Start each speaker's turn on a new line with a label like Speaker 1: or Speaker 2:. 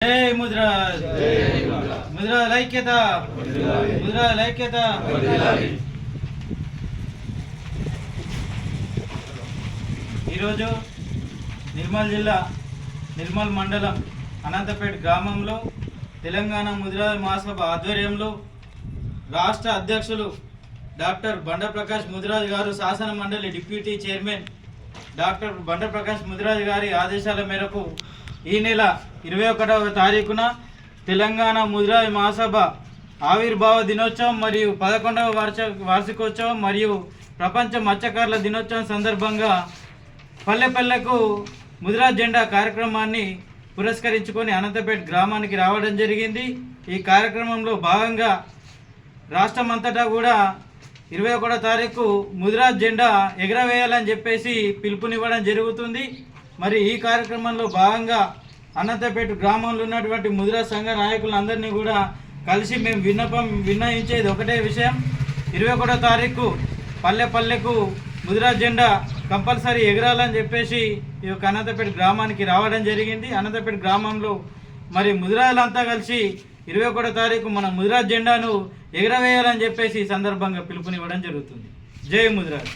Speaker 1: జై ముదిరాజ్, ముదిరాజ్ ఐక్యత, ముదిరాజ్ ఐక్యత. ఈరోజు నిర్మల్ జిల్లా నిర్మల్ మండలం అనంతపేట గ్రామంలో తెలంగాణ ముదిరాజ్ మహాసభ ఆధ్వర్యంలో రాష్ట్ర అధ్యక్షులు డాక్టర్ బండ ప్రకాష్ ముదిరాజ్ గారు, శాసన మండలి డిప్యూటీ చైర్మన్ డాక్టర్ బండ ప్రకాష్ ముదిరాజ్ గారి ఆదేశాల మేరకు ఈ నెల 21వ తారీఖున తెలంగాణ ముదిరాజ్ మహాసభ ఆవిర్భావ దినోత్సవం మరియు 11వ వార్షికోత్సవం మరియు ప్రపంచ మత్స్యకారుల దినోత్సవం సందర్భంగా పల్లెపల్లెకు ముదిరాజ్ జెండా కార్యక్రమాన్ని పురస్కరించుకొని అనంతపేట గ్రామానికి రావడం జరిగింది. ఈ కార్యక్రమంలో భాగంగా రాష్ట్రమంతటా కూడా 21వ తారీఖు ముదిరాజ్ జెండా ఎగరవేయాలని చెప్పేసి పిలుపునివ్వడం జరుగుతుంది. మరి ఈ కార్యక్రమంలో భాగంగా అనంతపేట గ్రామంలో ఉన్నటువంటి ముదిరాజ్ సంఘ నాయకులందరినీ కూడా కలిసి మేము విన్నయించేది ఒకటే విషయం, 21వ తారీఖు పల్లెకు ముదిరాజ్ జెండా కంపల్సరీ ఎగరాలని చెప్పేసి ఈ యొక్క అనంతపేట గ్రామానికి రావడం జరిగింది. అనంతపేట గ్రామంలో మరి ముదిరాజులంతా కలిసి 21వ తారీఖు మన ముదిరాజ్ జెండాను ఎగరవేయాలని చెప్పేసి ఈ సందర్భంగా పిలుపునివ్వడం జరుగుతుంది. జై ముదిరాజ్.